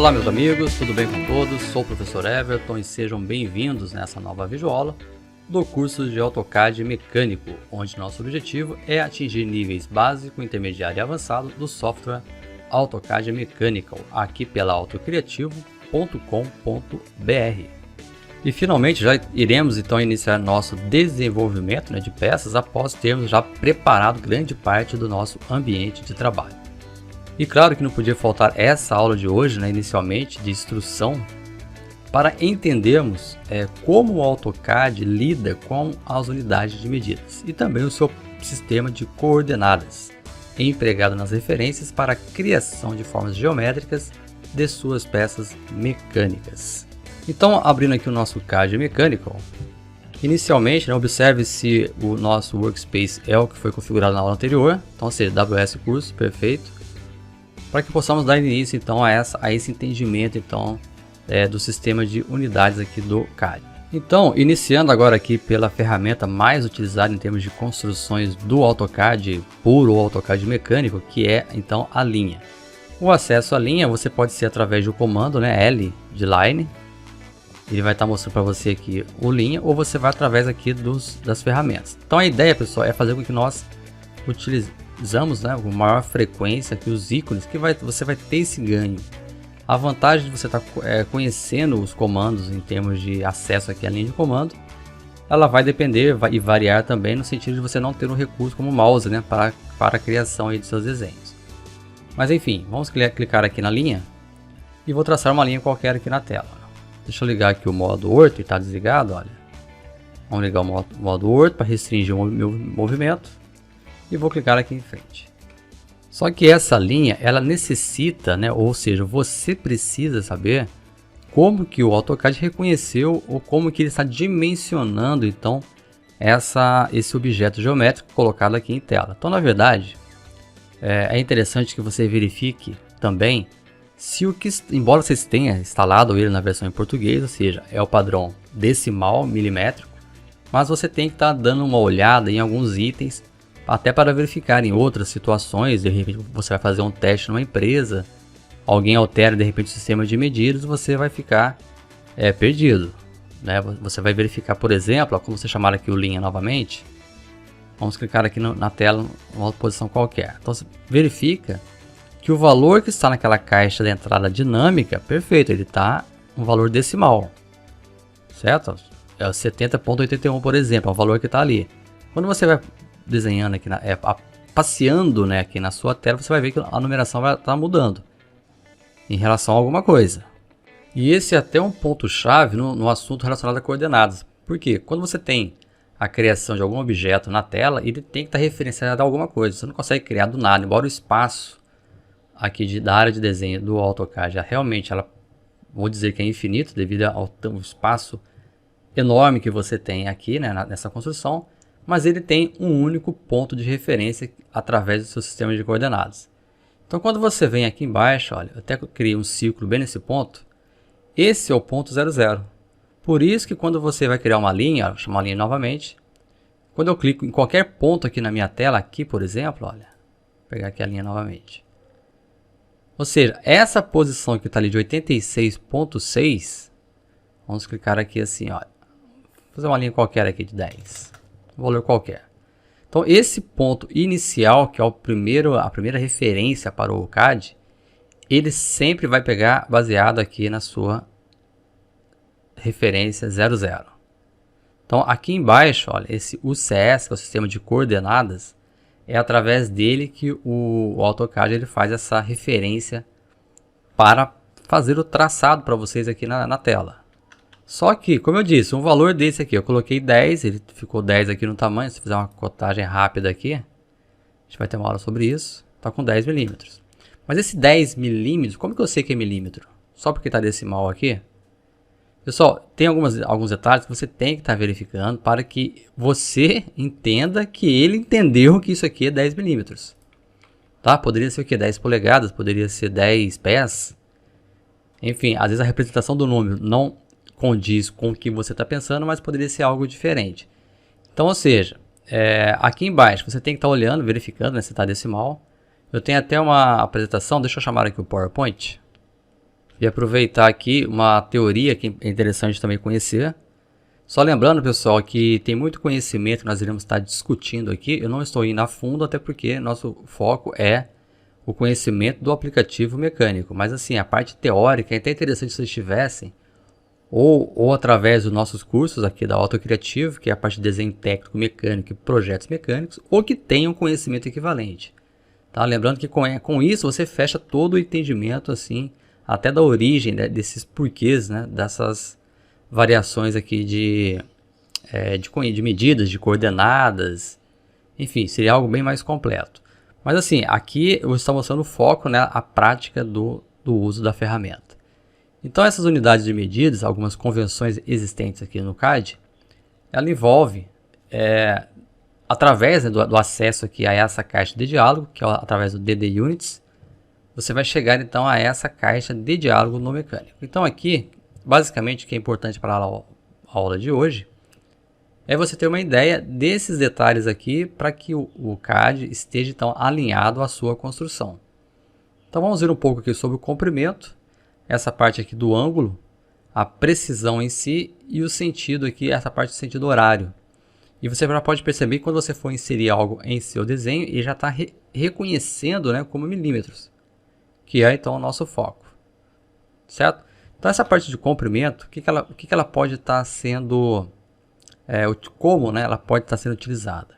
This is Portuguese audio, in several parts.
Olá meus amigos, tudo bem com todos? Sou o professor Everton e sejam bem-vindos nessa nova videoaula do curso de AutoCAD Mecânico, onde nosso objetivo é atingir níveis básico, intermediário e avançado do software AutoCAD Mechanical, aqui pela autocriativo.com.br. E finalmente já iremos então iniciar nosso desenvolvimento de peças após termos já preparado grande parte do nosso ambiente de trabalho. E claro que não podia faltar essa aula de hoje, inicialmente, de instrução, para entendermos como o AutoCAD lida com as unidades de medidas e também o seu sistema de coordenadas, empregado nas referências para a criação de formas geométricas de suas peças mecânicas. Então, abrindo aqui o nosso CAD Mechanical, inicialmente, observe se o nosso workspace é o que foi configurado na aula anterior, então, ou seja, WS Curso, perfeito. Para que possamos dar início então a esse entendimento então do sistema de unidades aqui do CAD. Então, iniciando agora aqui pela ferramenta mais utilizada em termos de construções do AutoCAD puro ou AutoCAD mecânico, que é então a linha. O acesso à linha você pode ser através do comando L de line. Ele vai estar mostrando para você aqui o linha, ou você vai através aqui das ferramentas. Então a ideia, pessoal, é fazer com que nós utilizamos com maior frequência aqui os ícones, que você vai ter esse ganho. A vantagem de você estar conhecendo os comandos em termos de acesso aqui à linha de comando, ela vai depender e variar também no sentido de você não ter um recurso como o mouse para a criação aí de seus desenhos. Mas enfim, vamos clicar aqui na linha e vou traçar uma linha qualquer aqui na tela. Deixa eu ligar aqui o modo Orto, está desligado, olha. Vamos ligar o modo Orto para restringir o meu movimento. E vou clicar aqui em frente. Só que essa linha, ela necessita, ou seja, você precisa saber como que o AutoCAD reconheceu ou como que ele está dimensionando então esse objeto geométrico colocado aqui em tela. Então, na verdade, é interessante que você verifique também se embora vocês tenham instalado ele na versão em português, ou seja, é o padrão decimal milimétrico, mas você tem que estar dando uma olhada em alguns itens até para verificar em outras situações. De repente você vai fazer um teste numa empresa, alguém altera de repente o sistema de medidas, você vai ficar perdido, Você vai verificar, por exemplo, como você chamar aqui o linha novamente, vamos clicar aqui na tela, uma posição qualquer. Então você verifica que o valor que está naquela caixa de entrada dinâmica, perfeito, ele está um valor decimal, certo? É o 70.81, por exemplo, é o valor que está ali. Quando você vai desenhando aqui, passeando aqui na sua tela, você vai ver que a numeração vai estar mudando em relação a alguma coisa. E esse é até um ponto chave no assunto relacionado a coordenadas. Porque quando você tem a criação de algum objeto na tela, ele tem que estar referenciado a alguma coisa. Você não consegue criar do nada, embora o espaço aqui da área de desenho do AutoCAD realmente, vou dizer que é infinito devido ao espaço enorme que você tem aqui nessa construção. Mas ele tem um único ponto de referência através do seu sistema de coordenadas. Então, quando você vem aqui embaixo, olha, eu até criei um círculo bem nesse ponto. Esse é o ponto 00. Por isso que quando você vai criar uma linha, vou chamar a linha novamente. Quando eu clico em qualquer ponto aqui na minha tela, aqui por exemplo, olha, vou pegar aqui a linha novamente. Ou seja, essa posição que está ali de 86.6, vamos clicar aqui assim, olha, vou fazer uma linha qualquer aqui de 10. Valor qualquer. Então esse ponto inicial, que é a primeira referência para o CAD, ele sempre vai pegar baseado aqui na sua referência 00. Então aqui embaixo, olha, esse UCS, que é o sistema de coordenadas, é através dele que o AutoCAD ele faz essa referência para fazer o traçado para vocês aqui na tela. Só que, como eu disse, um valor desse aqui, eu coloquei 10, ele ficou 10 aqui no tamanho. Se fizer uma cotagem rápida aqui, a gente vai ter uma aula sobre isso, está com 10 milímetros. Mas esse 10 milímetros, como que eu sei que é milímetro? Só porque está decimal aqui? Pessoal, tem alguns detalhes que você tem que estar verificando para que você entenda que ele entendeu que isso aqui é 10 milímetros. Tá? Poderia ser o que? 10 polegadas, poderia ser 10 pés. Enfim, às vezes a representação do número não condiz com o que você está pensando, mas poderia ser algo diferente. Então, ou seja, aqui embaixo você tem que estar olhando, verificando se está decimal. Eu tenho até uma apresentação, deixa eu chamar aqui o PowerPoint. E aproveitar aqui uma teoria que é interessante também conhecer. Só lembrando, pessoal, que tem muito conhecimento que nós iremos estar discutindo aqui. Eu não estou indo a fundo, até porque nosso foco é o conhecimento do aplicativo mecânico. Mas assim, a parte teórica é até interessante se vocês tivessem, ou através dos nossos cursos aqui da Autocriativo, que é a parte de desenho técnico mecânico e projetos mecânicos, ou que tenham conhecimento equivalente. Tá? Lembrando que com isso você fecha todo o entendimento, assim, até da origem, né, desses porquês, né, dessas variações aqui de medidas, de coordenadas, enfim, seria algo bem mais completo. Mas assim, aqui eu estou mostrando o foco, né, a prática do uso da ferramenta. Então essas unidades de medidas, algumas convenções existentes aqui no CAD, ela envolve, através, né, do acesso aqui a essa caixa de diálogo, que é através do DD Units, você vai chegar então a essa caixa de diálogo no mecânico. Então aqui, basicamente, o que é importante para a aula de hoje é você ter uma ideia desses detalhes aqui para que o CAD esteja então alinhado à sua construção. Então vamos ver um pouco aqui sobre o comprimento, essa parte aqui do ângulo, a precisão em si e o sentido aqui, essa parte do sentido horário. E você já pode perceber que quando você for inserir algo em seu desenho, ele já está reconhecendo, né, como milímetros, que é então o nosso foco, certo? Então essa parte de comprimento, o que ela pode estar sendo, como, né, ela pode estar sendo utilizada.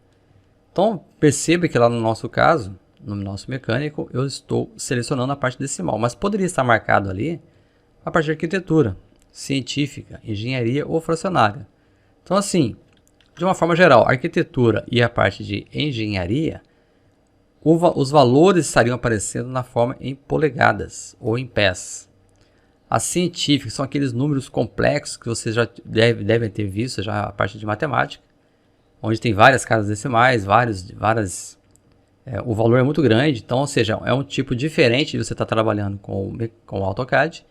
Então perceba que lá no nosso caso, no nosso mecânico, eu estou selecionando a parte decimal, mas poderia estar marcado ali a parte de arquitetura, científica, engenharia ou fracionária. Então assim, de uma forma geral, a arquitetura e a parte de engenharia, os valores estariam aparecendo na forma em polegadas ou em pés. As científicas são aqueles números complexos que vocês já devem ter visto, já a parte de matemática, onde tem várias casas decimais, o valor é muito grande, então, ou seja, é um tipo diferente de você estar trabalhando com o AutoCAD,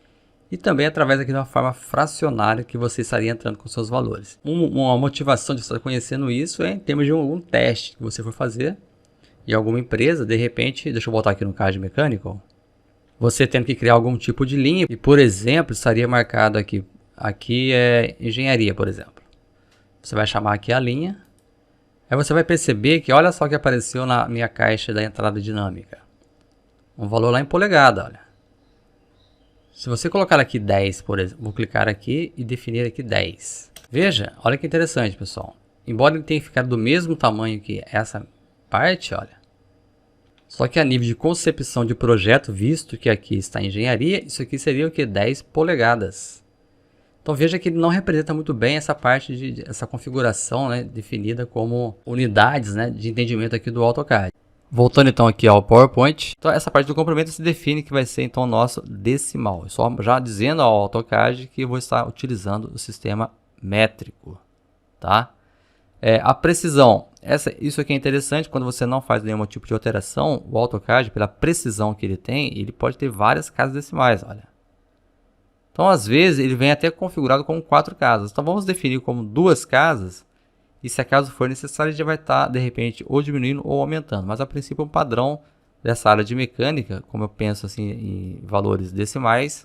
e também através aqui de uma forma fracionária que você estaria entrando com seus valores. Uma motivação de você estar conhecendo isso é em termos de algum teste que você for fazer em alguma empresa, de repente, deixa eu voltar aqui no CAD mecânico, você tendo que criar algum tipo de linha, e por exemplo, estaria marcado aqui é engenharia, por exemplo. Você vai chamar aqui a linha, aí você vai perceber que olha só o que apareceu na minha caixa da entrada dinâmica. Um valor lá em polegada, olha. Se você colocar aqui 10, por exemplo, vou clicar aqui e definir aqui 10. Veja, olha que interessante, pessoal. Embora ele tenha ficado do mesmo tamanho que essa parte, olha. Só que a nível de concepção de projeto, visto que aqui está engenharia, isso aqui seria o que? 10 polegadas. Então veja que ele não representa muito bem essa parte essa configuração, né, definida como unidades, né, de entendimento aqui do AutoCAD. Voltando então aqui ao PowerPoint, então essa parte do comprimento se define que vai ser então o nosso decimal. Só já dizendo ao AutoCAD que eu vou estar utilizando o sistema métrico, tá? A precisão, isso aqui é interessante, quando você não faz nenhum tipo de alteração, o AutoCAD, pela precisão que ele tem, ele pode ter várias casas decimais, olha. Então às vezes ele vem até configurado como 4 casas, então vamos definir como 2 casas, e se acaso for necessário, ele já vai estar, de repente, ou diminuindo ou aumentando. Mas, a princípio, o padrão dessa área de mecânica, como eu penso assim em valores decimais,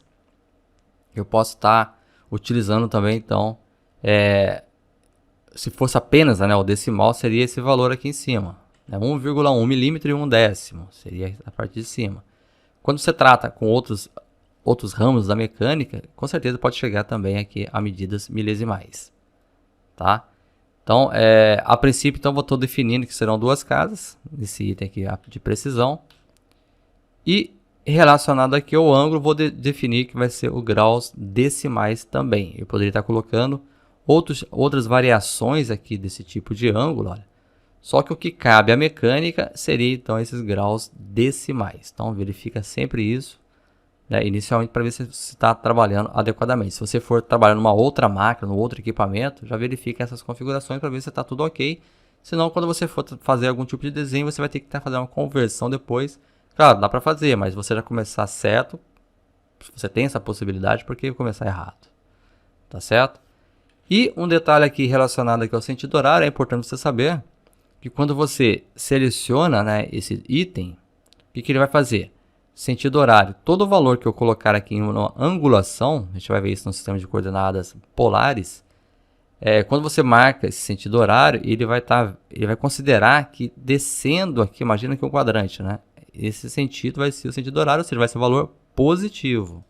eu posso estar utilizando também, então, se fosse apenas, né, o decimal, seria esse valor aqui em cima. Né, 1,1 milímetro e 1 décimo, seria a parte de cima. Quando você trata com outros ramos da mecânica, com certeza pode chegar também aqui a medidas milesimais. Tá? Então, a princípio, então, eu estou definindo que serão 2 casas, nesse item aqui de precisão. E relacionado aqui ao ângulo, vou definir que vai ser o graus decimais também. Eu poderia estar colocando outras variações aqui desse tipo de ângulo, olha. Só que o que cabe à mecânica seria, então, esses graus decimais. Então, verifica sempre isso, né, inicialmente, para ver se você está trabalhando adequadamente. Se você for trabalhar numa outra máquina, num outro equipamento, já verifica essas configurações para ver se está tudo ok. Senão, quando você for fazer algum tipo de desenho, você vai ter que fazer uma conversão depois. Claro, dá para fazer, mas você já começar certo, você tem essa possibilidade, porque começar errado. Tá certo? E um detalhe aqui relacionado aqui ao sentido horário, é importante você saber que quando você seleciona, né, esse item, o que ele vai fazer? sentido horário. Todo valor que eu colocar aqui em uma angulação, a gente vai ver isso no sistema de coordenadas polares, quando você marca esse sentido horário, ele vai considerar que descendo aqui, imagina que um quadrante, né? Esse sentido vai ser o sentido horário, ou seja, vai ser o valor positivo.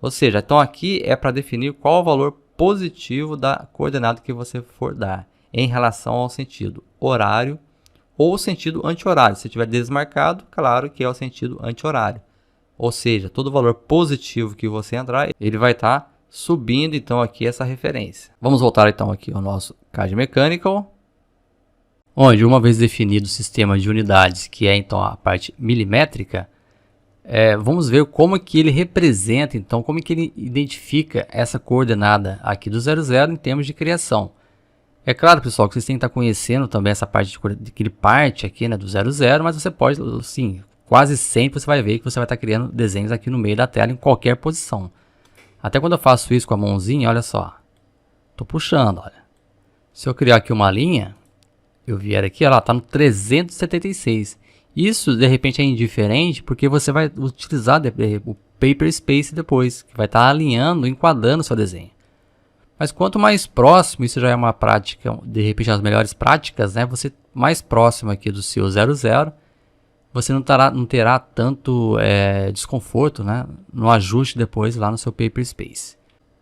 Ou seja, então aqui é para definir qual o valor positivo da coordenada que você for dar em relação ao sentido horário ou sentido anti-horário. Se tiver desmarcado, claro que é o sentido anti-horário. Ou seja, todo valor positivo que você entrar, ele vai estar subindo então aqui essa referência. Vamos voltar então aqui ao nosso CAD Mechanical, onde uma vez definido o sistema de unidades, que é então a parte milimétrica, vamos ver como que ele representa, então, como que ele identifica essa coordenada aqui do 00 em termos de criação. É claro, pessoal, que vocês têm que estar conhecendo também essa parte que ele parte aqui, né, do 00, mas você pode, sim, quase sempre você vai ver que você vai estar criando desenhos aqui no meio da tela em qualquer posição. Até quando eu faço isso com a mãozinha, olha só, estou puxando, olha. Se eu criar aqui uma linha, eu vier aqui, ela está no 376. Isso, de repente, é indiferente, porque você vai utilizar o Paper Space depois, que vai estar alinhando, enquadrando o seu desenho. Mas quanto mais próximo, isso já é uma prática, de repente, as melhores práticas, né? Você mais próximo aqui do seu 00, você não terá tanto desconforto, né, no ajuste depois lá no seu Paper Space.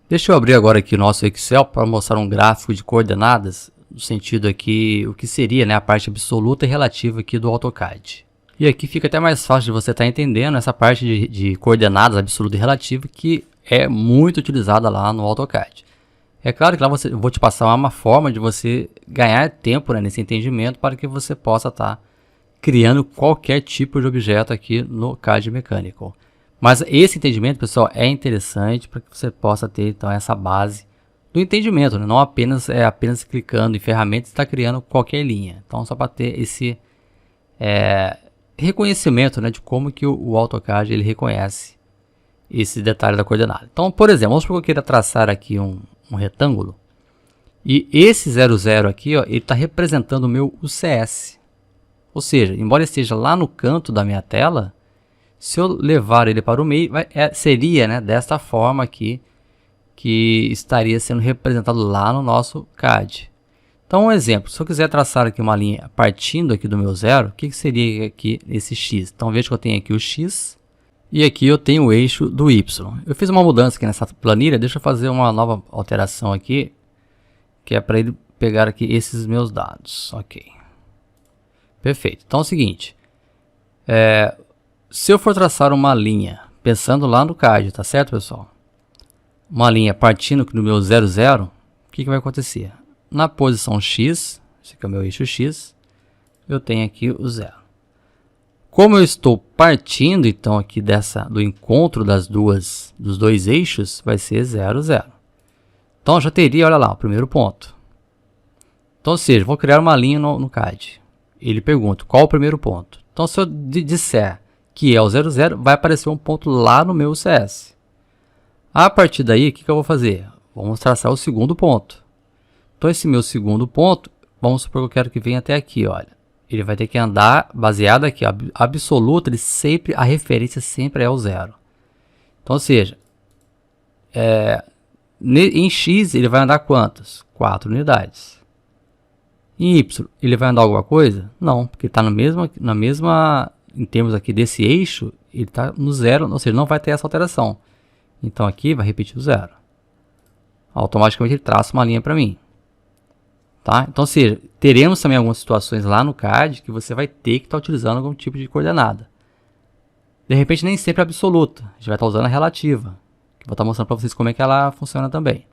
Deixa eu abrir agora aqui o nosso Excel para mostrar um gráfico de coordenadas, no sentido aqui, o que seria, né, a parte absoluta e relativa aqui do AutoCAD. E aqui fica até mais fácil de você estar entendendo essa parte de coordenadas absoluta e relativa, que é muito utilizada lá no AutoCAD. É claro que lá eu vou te passar uma forma de você ganhar tempo, né, nesse entendimento, para que você possa estar criando qualquer tipo de objeto aqui no CAD Mechanical. Mas esse entendimento, pessoal, é interessante para que você possa ter então essa base do entendimento, né? Não apenas clicando em ferramentas e está criando qualquer linha. Então, só para ter esse reconhecimento, né, de como que o AutoCAD ele reconhece esse detalhe da coordenada. Então, por exemplo, vamos supor que eu queira traçar aqui um retângulo, e esse 00 aqui, ó, ele está representando o meu UCS. Ou seja, embora esteja lá no canto da minha tela, se eu levar ele para o meio, seria, né, desta forma aqui que estaria sendo representado lá no nosso CAD. Então, um exemplo, se eu quiser traçar aqui uma linha partindo aqui do meu zero, o que seria aqui esse X? Então, veja que eu tenho aqui o X e aqui eu tenho o eixo do Y. Eu fiz uma mudança aqui nessa planilha, deixa eu fazer uma nova alteração aqui, que é para ele pegar aqui esses meus dados. Ok. Perfeito. Então é o seguinte, se eu for traçar uma linha, pensando lá no CAD, tá certo, pessoal? Uma linha partindo do meu 00, o que vai acontecer? Na posição X, esse aqui é o meu eixo X, eu tenho aqui o 0. Como eu estou partindo, então, aqui do encontro dos dois eixos, vai ser 0, 0. Então, já teria, olha lá, o primeiro ponto. Então, ou seja, vou criar uma linha no CAD. Ele pergunta, qual o primeiro ponto? Então, se eu disser que é o 0, 0, vai aparecer um ponto lá no meu CS. A partir daí, o que eu vou fazer? Vamos traçar o segundo ponto. Então, esse meu segundo ponto, vamos supor que eu quero que venha até aqui, olha. Ele vai ter que andar baseado aqui, absoluto, a referência sempre é o 0. Então, ou seja, em X ele vai andar quantas? 4 unidades. Em Y, ele vai andar alguma coisa? Não, porque está na mesma, em termos aqui desse eixo, ele está no 0, ou seja, não vai ter essa alteração. Então aqui vai repetir o 0. Automaticamente ele traça uma linha para mim. Tá? Então, ou seja, teremos também algumas situações lá no CAD que você vai ter que estar utilizando algum tipo de coordenada. De repente, nem sempre absoluta. A gente vai estar usando a relativa. Que vou estar mostrando para vocês como é que ela funciona também.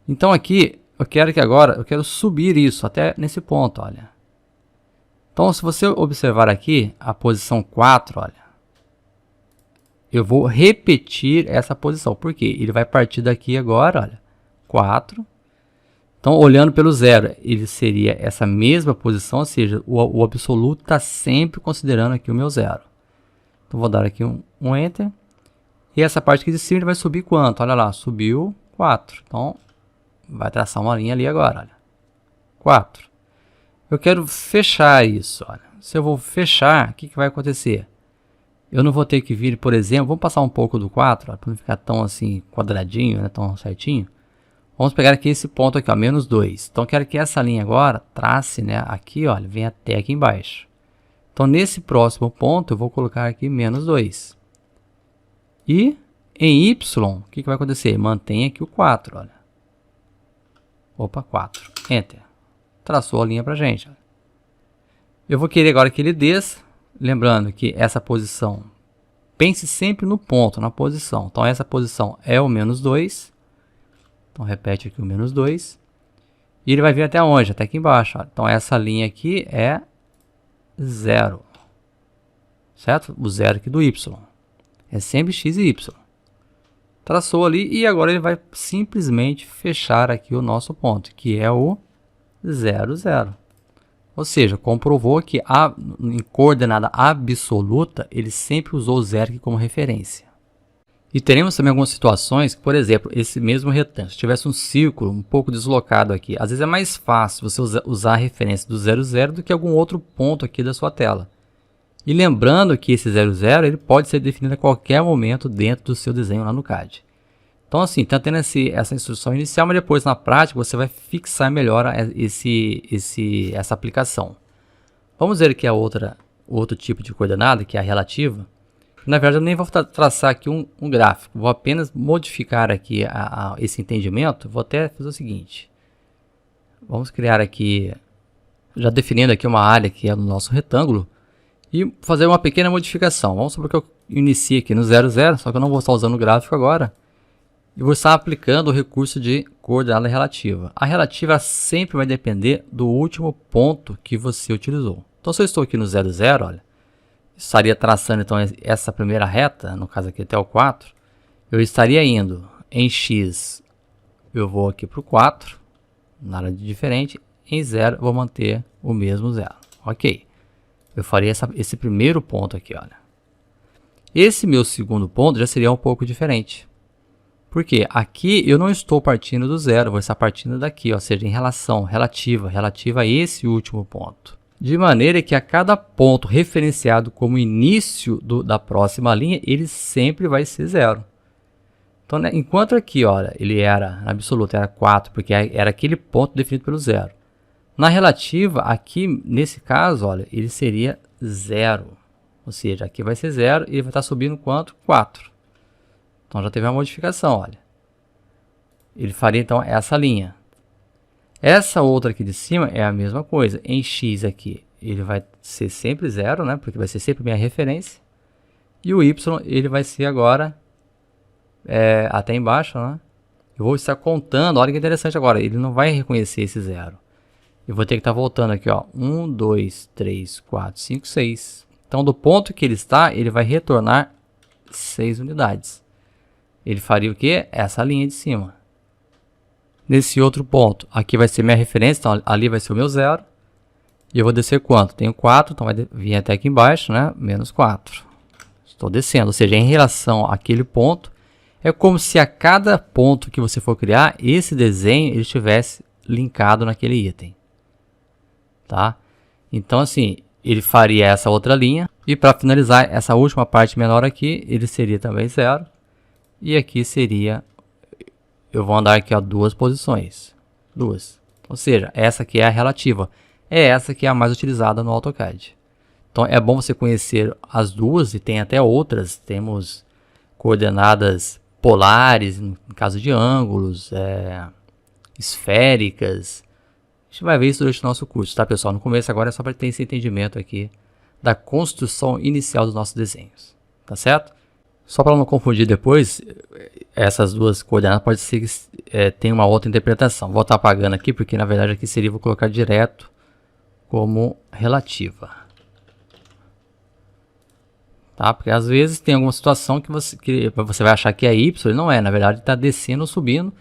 Então aqui, eu quero subir isso até nesse ponto, olha. Então, se você observar aqui, a posição 4, olha. Eu vou repetir essa posição. Por quê? Ele vai partir daqui agora, olha. 4. Então, olhando pelo 0, ele seria essa mesma posição, ou seja, o absoluto está sempre considerando aqui o meu 0. Então, vou dar aqui um Enter. E essa parte aqui de cima ele vai subir quanto? Olha lá, subiu 4. Então, vai traçar uma linha ali agora, olha. 4. Eu quero fechar isso, olha. Se eu vou fechar, o que vai acontecer? eu não vou ter que vir, por exemplo, vamos passar um pouco do 4, para não ficar tão assim quadradinho, né, tão certinho. Vamos pegar aqui esse ponto aqui, ó, menos 2. Então, eu quero que essa linha agora trace, né, aqui, olha, vem até aqui embaixo. Então, nesse próximo ponto, eu vou colocar aqui menos 2. E em y, o que vai acontecer? Mantém aqui o 4, olha. Opa, 4. Enter. Traçou a linha pra gente, olha. Eu vou querer agora que ele desça. Lembrando que essa posição, pense sempre no ponto, na posição. Então, essa posição é o menos 2. Então, repete aqui o menos 2. E ele vai vir até onde? Até aqui embaixo. Ó. Então, essa linha aqui é 0. Certo? O 0 aqui do y. É sempre x e y. Traçou ali e agora ele vai simplesmente fechar aqui o nosso ponto, que é o 0, 0. Ou seja, comprovou que em coordenada absoluta, ele sempre usou o 0 aqui como referência. E teremos também algumas situações que, por exemplo, esse mesmo retângulo, se tivesse um círculo um pouco deslocado aqui, às vezes é mais fácil você usar a referência do 0, 0 do que algum outro ponto aqui da sua tela. E lembrando que esse 0, 0 ele pode ser definido a qualquer momento dentro do seu desenho lá no CAD. Então assim, está tendo essa instrução inicial, mas depois na prática você vai fixar melhor essa aplicação. Vamos ver aqui outro tipo de coordenada, que é a relativa. Na verdade eu nem vou traçar aqui um gráfico, vou apenas modificar aqui esse entendimento. Vou até fazer o seguinte. Vamos criar aqui, já definindo aqui uma área que é no nosso retângulo. E fazer uma pequena modificação. Vamos supor que eu inicie aqui no 0, 0, só que eu não vou estar usando o gráfico agora. E vou estar aplicando o recurso de coordenada relativa. A relativa sempre vai depender do último ponto que você utilizou. Então, se eu estou aqui no 0, 0, olha, estaria traçando então essa primeira reta, no caso aqui até o 4. Eu estaria indo em x, eu vou aqui para o 4, nada de diferente. Em 0, vou manter o mesmo 0. Ok. Eu faria esse primeiro ponto aqui, olha. Esse meu segundo ponto já seria um pouco diferente. Porque aqui eu não estou partindo do 0, vou estar partindo daqui, ou seja, em relação relativa a esse último ponto. De maneira que a cada ponto referenciado como início da próxima linha, ele sempre vai ser 0. Então, né, enquanto aqui, olha, ele era, na absoluta, era 4, porque era aquele ponto definido pelo 0. Na relativa, aqui, nesse caso, olha, ele seria 0. Ou seja, aqui vai ser 0 e ele vai estar subindo quanto? 4. Então, já teve uma modificação, olha. Ele faria, então, essa linha. Essa outra aqui de cima é a mesma coisa. Em x aqui, ele vai ser sempre 0, né? Porque vai ser sempre minha referência. E o y, ele vai ser agora até embaixo, né? Eu vou estar contando, olha que interessante agora, ele não vai reconhecer esse 0. Eu vou ter que estar voltando aqui, ó, 1, 2, 3, 4, 5, 6. Então, do ponto que ele está, ele vai retornar 6 unidades. Ele faria o quê? Essa linha de cima. Nesse outro ponto, aqui vai ser minha referência, então ali vai ser o meu 0. E eu vou descer quanto? Tenho 4, então vai vir até aqui embaixo, né? Menos 4. Estou descendo, ou seja, em relação àquele ponto, é como se a cada ponto que você for criar, esse desenho ele estivesse linkado naquele item. Tá? Então, assim, ele faria essa outra linha. E para finalizar, essa última parte menor aqui, ele seria também 0. E aqui seria, eu vou andar aqui a 2 posições. 2. Ou seja, essa aqui é a relativa. É essa que é a mais utilizada no AutoCAD. Então, é bom você conhecer as duas e tem até outras. Temos coordenadas polares, no caso de ângulos, esféricas. A gente vai ver isso durante o nosso curso, tá, pessoal? No começo agora é só para ter esse entendimento aqui da construção inicial dos nossos desenhos, tá certo? Só para não confundir depois, essas duas coordenadas pode ser que tenha uma outra interpretação. Vou estar apagando aqui porque na verdade aqui seria, vou colocar direto como relativa. Tá? Porque às vezes tem alguma situação que você vai achar que é y, ele não é, na verdade está descendo ou subindo.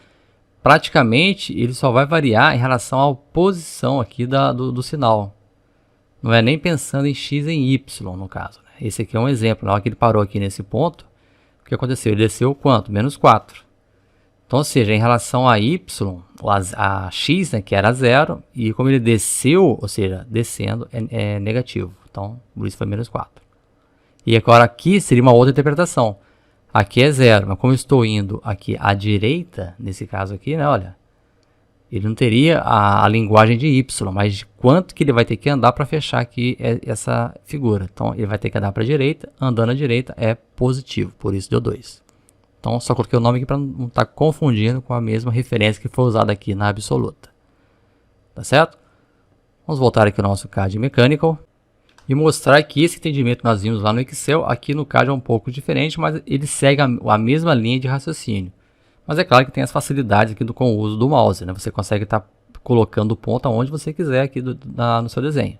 Praticamente ele só vai variar em relação à posição aqui do sinal. Não é nem pensando em x e em y no caso. Né? Esse aqui é um exemplo. Na hora que ele parou aqui nesse ponto, o que aconteceu? Ele desceu quanto? Menos 4. Então, ou seja, em relação a y, a x, né, que era 0, e como ele desceu, ou seja, descendo, é negativo. Então, por isso foi menos 4. E agora aqui seria uma outra interpretação. Aqui é 0, mas como eu estou indo aqui à direita, nesse caso aqui, né, olha, ele não teria a linguagem de y, mas de quanto que ele vai ter que andar para fechar aqui essa figura. Então, ele vai ter que andar para a direita, andando à direita é positivo, por isso deu 2. Então, só coloquei o nome aqui para não estar confundindo com a mesma referência que foi usada aqui na absoluta. Tá certo? Vamos voltar aqui ao nosso CAD Mechanical e mostrar que esse entendimento que nós vimos lá no Excel, aqui no CAD é um pouco diferente, mas ele segue a mesma linha de raciocínio. Mas é claro que tem as facilidades aqui com o uso do mouse, né? Você consegue estar colocando o ponto aonde você quiser aqui no seu desenho.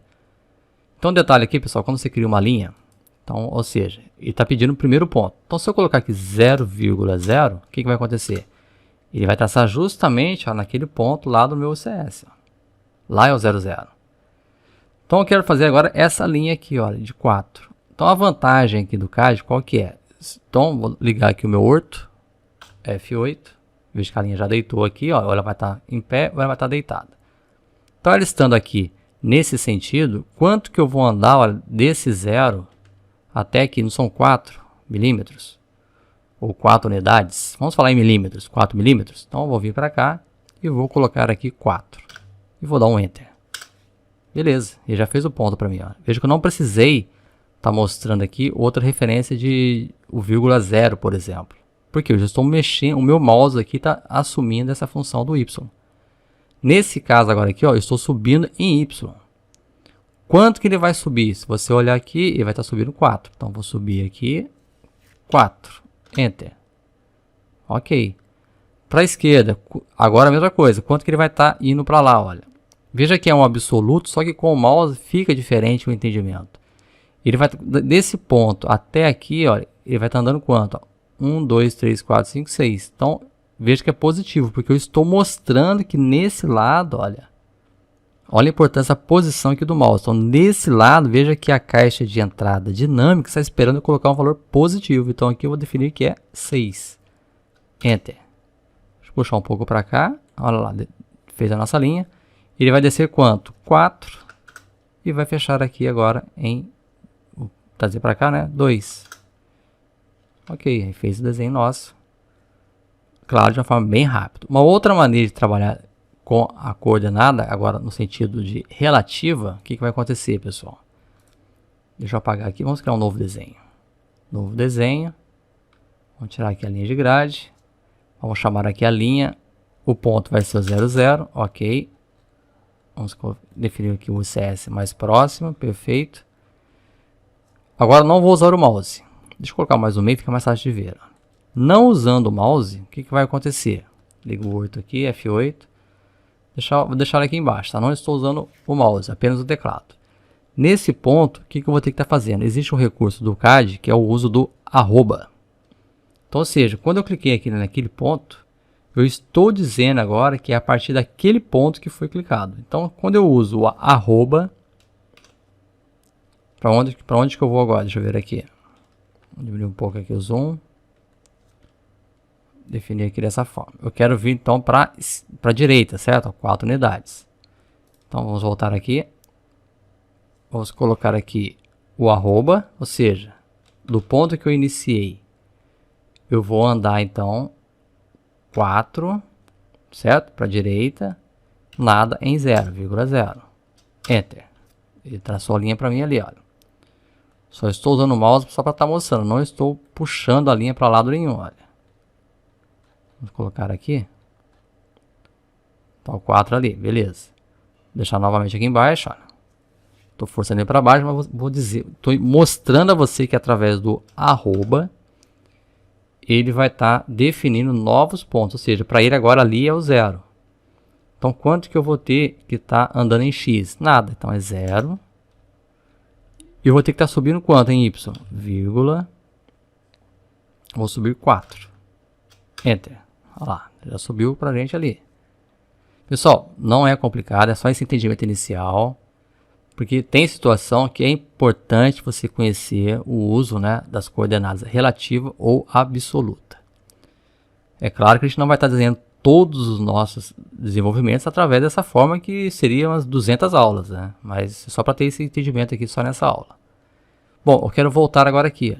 Então, um detalhe aqui, pessoal, quando você cria uma linha, então, ou seja, ele está pedindo o primeiro ponto. Então, se eu colocar aqui 0,0, o que vai acontecer? Ele vai traçar justamente naquele ponto lá do meu OCS. Lá é o 00. Então, eu quero fazer agora essa linha aqui, olha, de 4. Então, a vantagem aqui do CAD, qual que é? Então, vou ligar aqui o meu orto. F8, veja que a linha já deitou aqui, ó, ou ela vai estar em pé ou ela vai estar deitada. Então, ela estando aqui nesse sentido, quanto que eu vou andar, olha, desse 0 até aqui, não são 4 milímetros? Ou 4 unidades? Vamos falar em milímetros, 4 milímetros? Então, eu vou vir para cá e vou colocar aqui 4. E vou dar um Enter. Beleza, ele já fez o ponto para mim. Ó. Veja que eu não precisei estar mostrando aqui outra referência de o vírgula 0, por exemplo. Porque eu já estou mexendo, o meu mouse aqui está assumindo essa função do Y. Nesse caso agora aqui, ó, eu estou subindo em Y. Quanto que ele vai subir? Se você olhar aqui, ele vai estar subindo 4. Então, vou subir aqui, 4. Enter. Ok. Para a esquerda, agora a mesma coisa. Quanto que ele vai estar indo para lá, olha. Veja que é um absoluto, só que com o mouse fica diferente o entendimento. Ele vai, desse ponto até aqui, olha, ele vai estar andando quanto? 1, 2, 3, 4, 5, 6. Então, veja que é positivo, porque eu estou mostrando que nesse lado, olha a importância da posição aqui do mouse. Então, nesse lado, veja que a caixa de entrada dinâmica está esperando eu colocar um valor positivo. Então, aqui eu vou definir que é 6. Enter. Deixa eu puxar um pouco para cá. Olha lá, fez a nossa linha. Ele vai descer quanto? 4. E vai fechar aqui agora em... Vou trazer para cá, né? 2. Ok, fez o desenho nosso. Claro, de uma forma bem rápida. Uma outra maneira de trabalhar com a coordenada, agora no sentido de relativa, o que vai acontecer, pessoal? Deixa eu apagar aqui, vamos criar um novo desenho. Novo desenho. Vamos tirar aqui a linha de grade. Vamos chamar aqui a linha. O ponto vai ser o 00, ok. Vamos definir aqui o CS mais próximo, perfeito. Agora não vou usar o mouse. Deixa eu colocar mais um meio, fica mais fácil de ver. Não usando o mouse, o que vai acontecer? Ligo o 8 aqui, F8. Vou deixar ele aqui embaixo, tá? Não estou usando o mouse, apenas o teclado. Nesse ponto, o que eu vou ter que estar fazendo? Existe um recurso do CAD, que é o uso do arroba. Então, ou seja, quando eu cliquei aqui naquele ponto, eu estou dizendo agora que é a partir daquele ponto que foi clicado. Então, quando eu uso o arroba, para onde que eu vou agora? Deixa eu ver aqui. Vou diminuir um pouco aqui o zoom. Definir aqui dessa forma. Eu quero vir então para a direita, certo? 4 unidades. Então vamos voltar aqui. Vamos colocar aqui o arroba, ou seja, do ponto que eu iniciei, eu vou andar então 4, certo? Para a direita, nada em 0,0. Enter. Ele traçou a linha para mim ali, olha. Só estou usando o mouse só para estar mostrando. Não estou puxando a linha para lado nenhum, olha. Vamos colocar aqui. Tá o 4 ali, beleza. Vou deixar novamente aqui embaixo, olha. Estou forçando ele para baixo, mas vou dizer, estou mostrando a você que através do arroba, ele vai estar definindo novos pontos. Ou seja, para ele agora ali é o 0. Então, quanto que eu vou ter que estar andando em X? Nada. Então, é 0. E eu vou ter que estar subindo quanto em Y? Vírgula. Vou subir 4. Enter. Olha lá, já subiu para a gente ali. Pessoal, não é complicado, é só esse entendimento inicial. Porque tem situação que é importante você conhecer o uso, né, das coordenadas relativa ou absoluta. É claro que a gente não vai estar desenhando todos os nossos desenvolvimentos através dessa forma, que seria umas 200 aulas, né? Mas só para ter esse entendimento aqui só nessa aula. Bom, eu quero voltar agora aqui,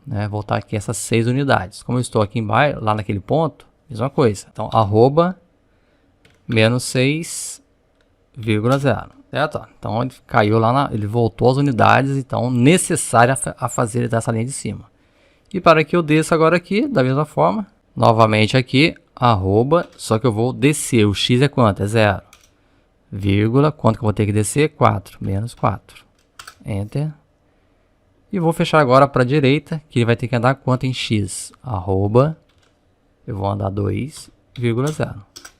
né? Voltar aqui essas 6 unidades. Como eu estou aqui embaixo, lá naquele ponto, mesma coisa. Então, arroba menos 6,0, certo? Então, ele caiu lá, ele voltou às unidades, então, necessárias a fazer dessa linha de cima. E para que eu desça agora aqui, da mesma forma, novamente aqui, arroba, só que eu vou descer, o x é quanto? É 0. Vírgula, quanto que eu vou ter que descer? 4, menos 4. Enter. E vou fechar agora para a direita, que ele vai ter que andar quanto em x? Arroba, eu vou andar 2,0.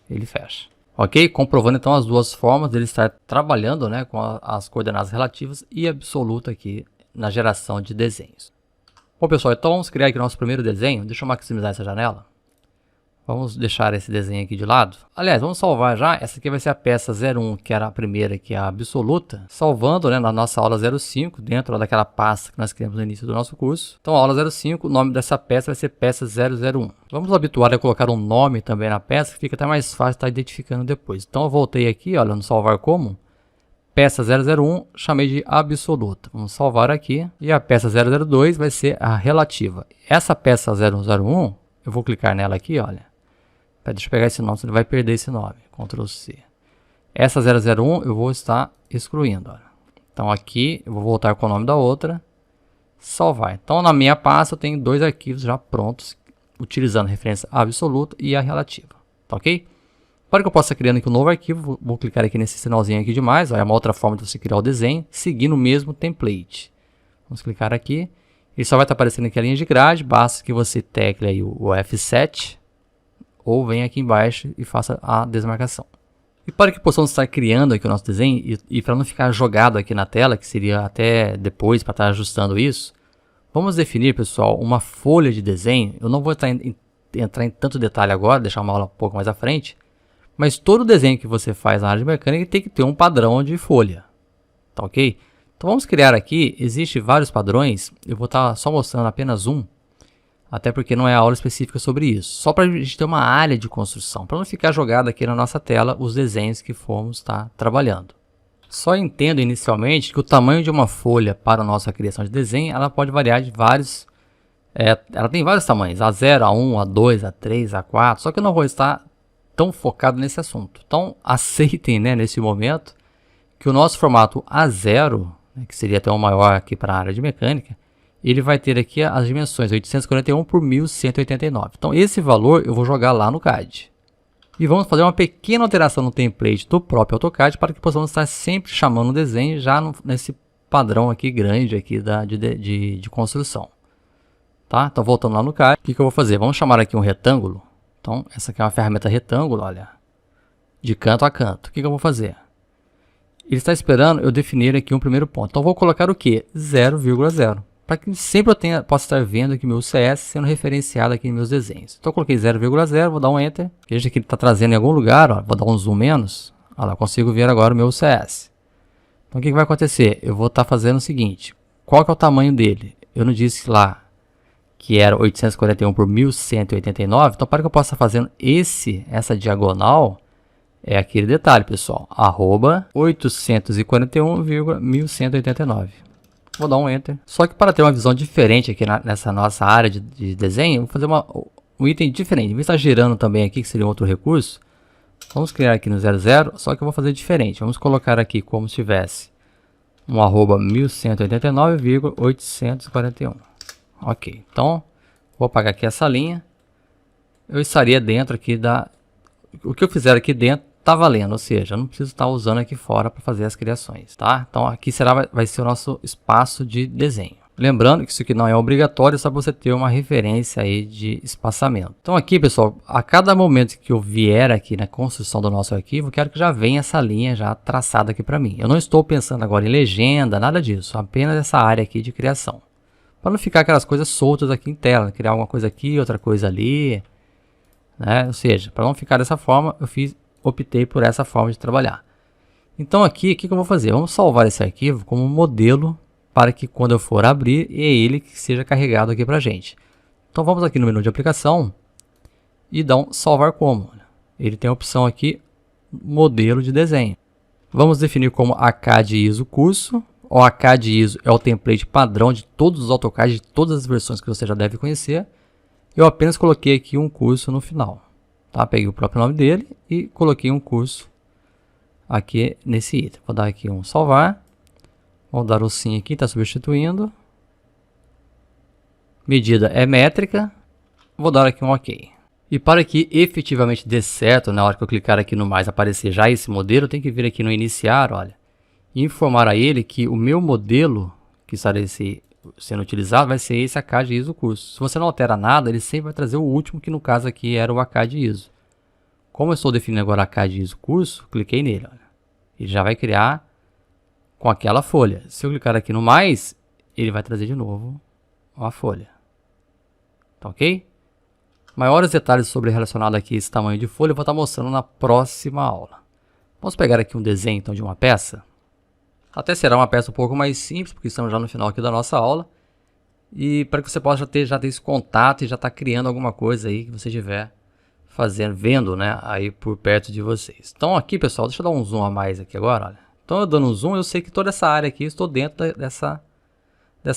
Ele fecha. Ok? Comprovando então as duas formas dele estar trabalhando, né, com as coordenadas relativas e absoluta aqui na geração de desenhos. Bom, pessoal, então vamos criar aqui o nosso primeiro desenho. Deixa eu maximizar essa janela. Vamos deixar esse desenho aqui de lado. Aliás, vamos salvar já. Essa aqui vai ser a peça 01, que era a primeira, que é a absoluta. Salvando, né, na nossa aula 05, dentro daquela pasta que nós criamos no início do nosso curso. Então, a aula 05, o nome dessa peça vai ser peça 001. Vamos nos habituar a colocar um nome também na peça, que fica até mais fácil estar identificando depois. Então, eu voltei aqui, olha, no salvar como. Peça 001, chamei de absoluta. Vamos salvar aqui. E a peça 002 vai ser a relativa. Essa peça 001, eu vou clicar nela aqui, olha. Deixa eu pegar esse nome, senão ele vai perder esse nome. Ctrl C. Essa 001 eu vou estar excluindo, olha. Então aqui eu vou voltar com o nome da outra. Salvar. Então na minha pasta eu tenho 2 arquivos já prontos, utilizando a referência absoluta e a relativa. Tá ok? Para que eu possa criando aqui um novo arquivo, vou clicar aqui nesse sinalzinho aqui de mais. Ó, é uma outra forma de você criar o desenho, seguindo o mesmo template. Vamos clicar aqui. Ele só vai estar aparecendo aqui a linha de grade. Basta que você tecle aí o F7. Ou venha aqui embaixo e faça a desmarcação. E para que possamos estar criando aqui o nosso desenho, e para não ficar jogado aqui na tela, que seria até depois para estar ajustando isso, vamos definir, pessoal, uma folha de desenho. Eu não vou entrar em tanto detalhe agora, deixar uma aula um pouco mais à frente. Mas todo desenho que você faz na área de mecânica tem que ter um padrão de folha. Tá ok? Então vamos criar aqui, existem vários padrões, eu vou estar só mostrando apenas um, até porque não é aula específica sobre isso. Só para a gente ter uma área de construção, para não ficar jogado aqui na nossa tela os desenhos que formos estar trabalhando. Só entendo inicialmente que o tamanho de uma folha para a nossa criação de desenho, ela pode variar de vários, ela tem vários tamanhos, A0, A1, A2, A3, A4, só que eu não vou estar tão focado nesse assunto. Então aceitem, né, nesse momento que o nosso formato A0, né, que seria até o maior aqui para a área de mecânica, ele vai ter aqui as dimensões 841 por 1189. Então esse valor eu vou jogar lá no CAD. E vamos fazer uma pequena alteração no template do próprio AutoCAD para que possamos estar sempre chamando o desenho já nesse padrão aqui grande aqui de construção. Tá? Então voltando lá no CAD, o que eu vou fazer? Vamos chamar aqui um retângulo. Então essa aqui é uma ferramenta retângulo, olha, de canto a canto. O que eu vou fazer? Ele está esperando eu definir aqui um primeiro ponto. Então vou colocar o que? 0,0. Para que sempre eu possa estar vendo aqui meu CS sendo referenciado aqui em meus desenhos. Então eu coloquei 0,0, vou dar um Enter. Veja que ele está trazendo em algum lugar, ó, vou dar um zoom menos. Olha lá, consigo ver agora o meu CS. Então o que vai acontecer? Eu vou estar fazendo o seguinte. Qual que é o tamanho dele? Eu não disse lá que era 841 por 1189. Então para que eu possa estar fazendo essa diagonal, é aquele detalhe, pessoal. Arroba 841,1189. Vou dar um Enter. Só que para ter uma visão diferente aqui nessa nossa área de desenho, eu vou fazer um item diferente. Em vez de estar girando também aqui, que seria um outro recurso, vamos criar aqui no 00, só que eu vou fazer diferente. Vamos colocar aqui como se tivesse um arroba 1189,841. Ok, então vou apagar aqui essa linha. Eu estaria dentro aqui o que eu fizer aqui dentro está valendo, ou seja, eu não preciso estar usando aqui fora para fazer as criações, tá? Então aqui vai ser o nosso espaço de desenho. Lembrando que isso aqui não é obrigatório, só para você ter uma referência aí de espaçamento. Então aqui, pessoal, a cada momento que eu vier aqui na construção do nosso arquivo, eu quero que já venha essa linha já traçada aqui para mim. Eu não estou pensando agora em legenda, nada disso, apenas essa área aqui de criação. Para não ficar aquelas coisas soltas aqui em tela, criar alguma coisa aqui, outra coisa ali, né? Ou seja, para não ficar dessa forma, optei por essa forma de trabalhar. Então aqui, o que eu vou fazer? Vamos salvar esse arquivo como modelo para que quando eu for abrir, é ele que seja carregado aqui para a gente. Então vamos aqui no menu de aplicação e dar um salvar como. Ele tem a opção aqui, modelo de desenho. Vamos definir como ACAD ISO curso, O AutoCAD ISO é o template padrão de todos os AutoCAD, de todas as versões que você já deve conhecer. Eu apenas coloquei aqui um curso no final. Tá? Peguei o próprio nome dele e coloquei um curso aqui nesse item. Vou dar aqui um salvar. Vou dar o sim aqui, está substituindo. Medida é métrica. Vou dar aqui um OK. E para que efetivamente dê certo, na hora que eu clicar aqui no mais aparecer já esse modelo, eu tenho que vir aqui no iniciar, olha, e informar a ele que o meu modelo que estará sendo utilizado vai ser esse AutoCAD ISO curso. Se você não altera nada, ele sempre vai trazer o último, que no caso aqui era o AutoCAD ISO. Como eu estou definindo agora AutoCAD ISO curso, cliquei nele, olha. Ele já vai criar com aquela folha. Se eu clicar aqui no mais, ele vai trazer de novo a folha. Tá ok? Maiores detalhes sobre relacionado aqui esse tamanho de folha eu vou estar mostrando na próxima aula. Vamos pegar aqui um desenho então de uma peça. Até será uma peça um pouco mais simples, porque estamos já no final aqui da nossa aula. E para que você possa já ter esse contato e já estar criando alguma coisa aí que você estiver fazendo, vendo, né, aí por perto de vocês. Então aqui, pessoal, deixa eu dar um zoom a mais aqui agora, olha. Então eu dando um zoom, eu sei que toda essa área aqui, eu estou dentro dessa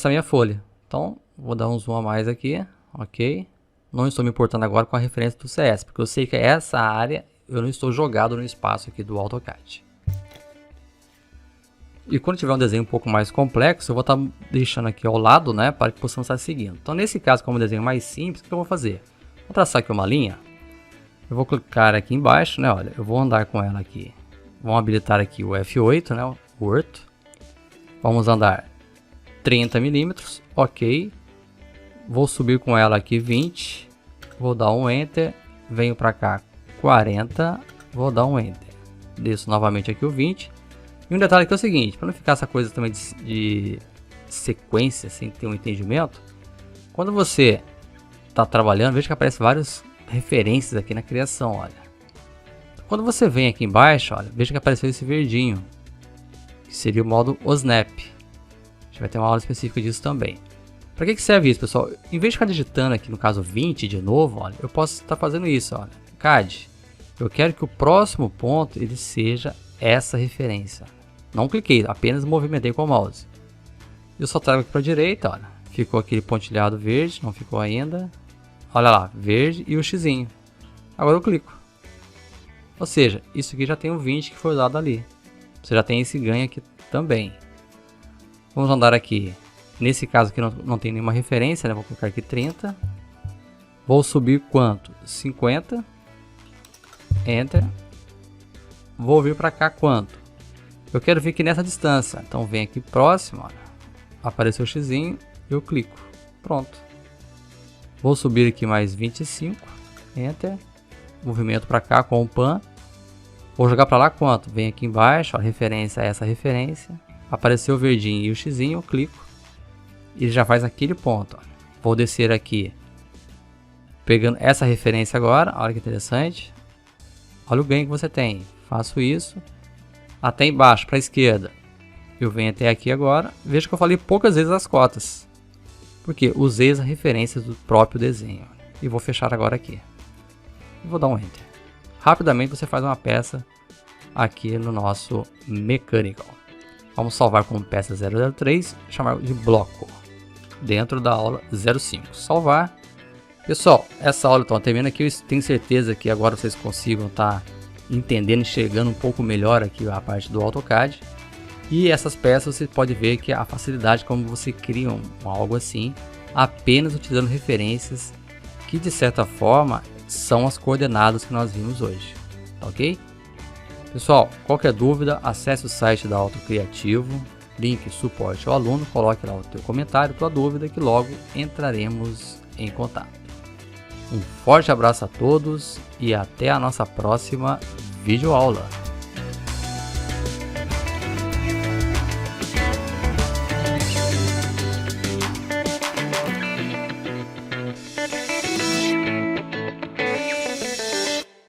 minha folha. Então, vou dar um zoom a mais aqui, ok. Não estou me importando agora com a referência do CS, porque eu sei que essa área eu não estou jogado no espaço aqui do AutoCAD. E quando tiver um desenho um pouco mais complexo, eu vou estar deixando aqui ao lado, né, para que possamos estar seguindo. Então, nesse caso, como um desenho mais simples, o que eu vou fazer? Vou traçar aqui uma linha. Eu vou clicar aqui embaixo, né, olha, eu vou andar com ela aqui. Vamos habilitar aqui o F8, né, o Word. Vamos andar 30 milímetros, ok. Vou subir com ela aqui 20, vou dar um Enter, venho para cá 40, vou dar um Enter. Desço novamente aqui o 20. E um detalhe aqui é o seguinte, para não ficar essa coisa também de sequência, sem ter um entendimento, quando você está trabalhando, veja que aparece várias referências aqui na criação, olha. Quando você vem aqui embaixo, olha, veja que apareceu esse verdinho, que seria o modo Snap. A gente vai ter uma aula específica disso também. Para que serve isso, pessoal? Em vez de ficar digitando aqui, no caso 20 de novo, olha, eu posso estar fazendo isso, olha. CAD, eu quero que o próximo ponto ele seja essa referência. Não cliquei, apenas movimentei com o mouse. Eu só trago aqui para a direita, olha. Ficou aquele pontilhado verde, não ficou ainda. Olha lá, verde e o xizinho. Agora eu clico. Ou seja, isso aqui já tem o 20 que foi dado ali. Você já tem esse ganho aqui também. Vamos andar aqui. Nesse caso aqui não tem nenhuma referência, né? Vou colocar aqui 30. Vou subir quanto? 50. Enter. Vou vir para cá quanto? Eu quero vir aqui nessa distância. Então vem aqui próximo, olha. Apareceu o xizinho, eu clico. Pronto. Vou subir aqui mais 25. Enter. Movimento para cá com o pan. Vou jogar para lá quanto? Vem aqui embaixo, a referência é essa referência. Apareceu o verdinho e o xizinho, eu clico. E já faz aquele ponto. Ó. Vou descer aqui. Pegando essa referência agora, olha que interessante. Olha o ganho que você tem. Faço isso. Até embaixo, para a esquerda. Eu venho até aqui agora. Veja que eu falei poucas vezes as cotas. Porque usei as referências do próprio desenho. E vou fechar agora aqui. E vou dar um Enter. Rapidamente você faz uma peça aqui no nosso Mechanical. Vamos salvar como peça 003, chamar de bloco. Dentro da aula 05. Salvar. Pessoal, essa aula então termina aqui. Eu tenho certeza que agora vocês consigam estar entendendo e chegando um pouco melhor aqui a parte do AutoCAD. E essas peças você pode ver que a facilidade como você cria algo assim, apenas utilizando referências que de certa forma são as coordenadas que nós vimos hoje, tá ok? Pessoal, qualquer dúvida, acesse o site da AutoCriativo, link suporte ao aluno, coloque lá o teu comentário, tua dúvida, que logo entraremos em contato. Um forte abraço a todos e até a nossa próxima videoaula.